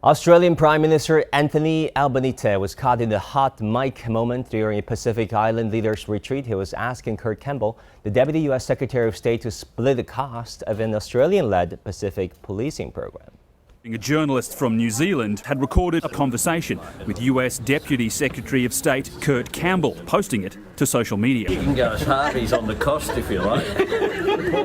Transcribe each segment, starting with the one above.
Australian Prime Minister Anthony Albanese was caught in the hot mic moment during a Pacific Island leaders retreat. He was asking Campbell, the Deputy U.S. Secretary of State, to split the cost of an Australian-led Pacific policing program. A journalist from New Zealand had recorded a conversation with US Deputy Secretary of State Campbell, posting it to social media. You can go as Harvey's on the cost if you like.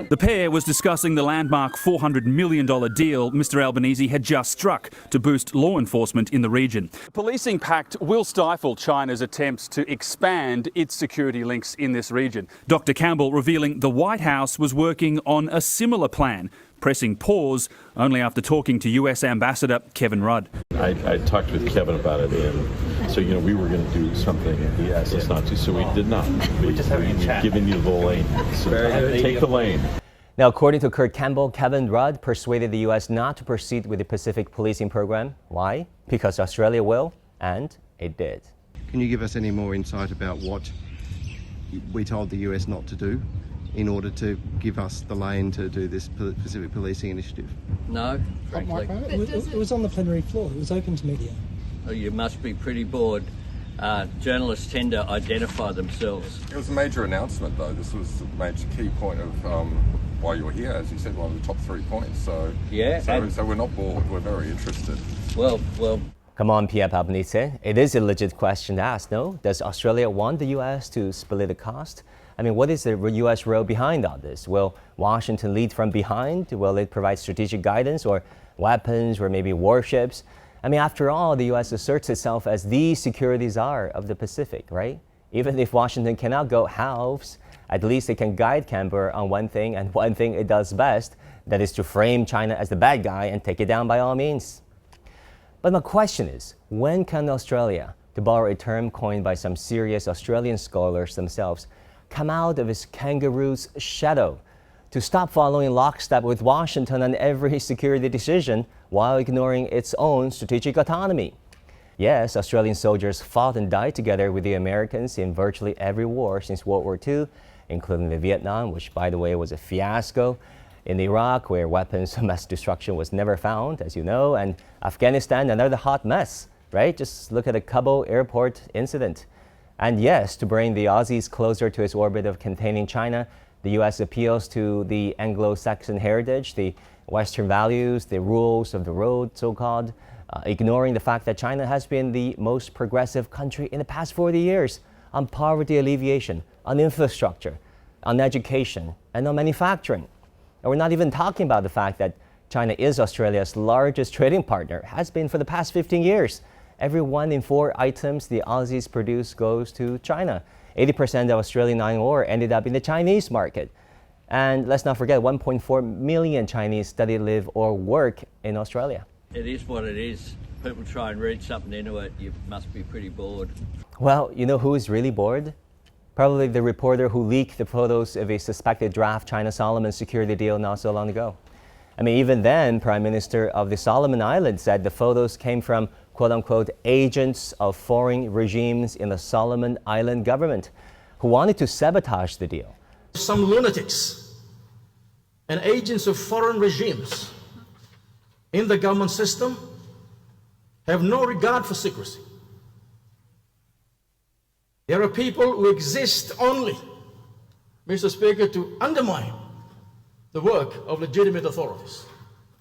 The pair was discussing the landmark $400 million deal Mr Albanese had just struck to boost law enforcement in the region. The policing pact will stifle China's attempts to expand its security links in this region. Dr Campbell revealing the White House was working on a similar plan, pressing pause only after talking to US Ambassador Kevin Rudd. I talked with Kevin about it, and so we were going to do something, and he asked us not to, so we did not. We've given you the lane, so take the lane. Now, according to Campbell, Kevin Rudd persuaded the U.S. not to proceed with the Pacific policing program. Why? Because Australia will, and it did. Can you give us any more insight about what we told the U.S. not to do in order to give us the lane to do this Pacific policing initiative? No, frankly. It was on the plenary floor. It was open to media. Oh, you must be pretty bored. Journalists tend to identify themselves. It was a major announcement, though. This was a major key point of why you were here, as you said, one of the top 3 points. So yeah, so we're not bored. We're very interested. Well. Come on, PM Albanese. It is a legit question to ask, no? Does Australia want the U.S. to split the cost? I mean, what is the U.S. role behind all this? Will Washington lead from behind? Will it provide strategic guidance or weapons or maybe warships? I mean, after all, the U.S. asserts itself as the security czar of the Pacific, right? Even if Washington cannot go halves, at least it can guide Campbell on one thing, and one thing it does best, that is to frame China as the bad guy and take it down by all means. But my question is, when can Australia, to borrow a term coined by some serious Australian scholars themselves, come out of its kangaroo's shadow to stop following lockstep with Washington on every security decision while ignoring its own strategic autonomy? Yes, Australian soldiers fought and died together with the Americans in virtually every war since World War II, including the Vietnam, which, by the way, was a fiasco, in Iraq, where weapons of mass destruction was never found, as you know, and Afghanistan, another hot mess, right? Just look at the Kabul airport incident. And yes, to bring the Aussies closer to its orbit of containing China, the U.S. appeals to the Anglo-Saxon heritage, the Western values, the rules of the road, so-called, ignoring the fact that China has been the most progressive country in the past 40 years on poverty alleviation, on infrastructure, on education, and on manufacturing. And we're not even talking about the fact that China is Australia's largest trading partner, has been for the past 15 years. Every 1 in 4 items the Aussies produce goes to China. 80% of Australian iron ore ended up in the Chinese market. And let's not forget, 1.4 million Chinese study, live, or work in Australia. It is what it is. People try and read something into it. You must be pretty bored. Well, you know who is really bored? Probably the reporter who leaked the photos of a suspected draft China-Solomon security deal not so long ago. I mean, even then, Prime Minister of the Solomon Islands said the photos came from quote-unquote agents of foreign regimes in the Solomon Island government who wanted to sabotage the deal. Some lunatics and agents of foreign regimes in the government system have no regard for secrecy. There are people who exist only, Mr. Speaker, to undermine the work of legitimate authorities.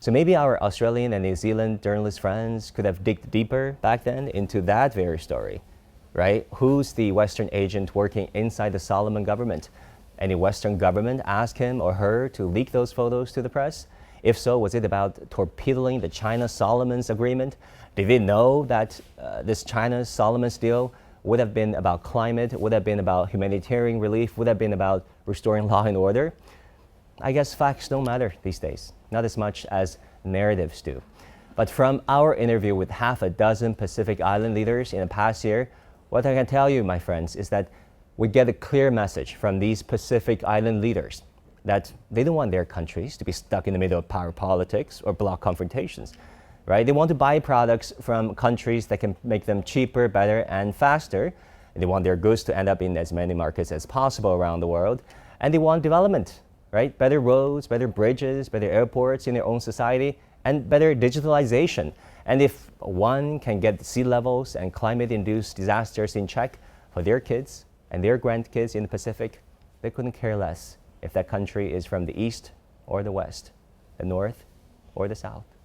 So maybe our Australian and New Zealand journalist friends could have digged deeper back then into that very story, right? Who's the Western agent working inside the Solomon government? Any Western government asked him or her to leak those photos to the press? If so, was it about torpedoing the China-Solomons agreement? Did they know that this China-Solomons deal would have been about climate, would have been about humanitarian relief, would have been about restoring law and order? I guess facts don't matter these days, not as much as narratives do. But from our interview with half a dozen Pacific Island leaders in the past year, what I can tell you, my friends, is that we get a clear message from these Pacific Island leaders that they don't want their countries to be stuck in the middle of power politics or bloc confrontations, right? They want to buy products from countries that can make them cheaper, better, and faster. They want their goods to end up in as many markets as possible around the world. And they want development, right? Better roads, better bridges, better airports in their own society, and better digitalization. And if one can get sea levels and climate-induced disasters in check for their kids and their grandkids in the Pacific, they couldn't care less if that country is from the east or the west, the north or the south.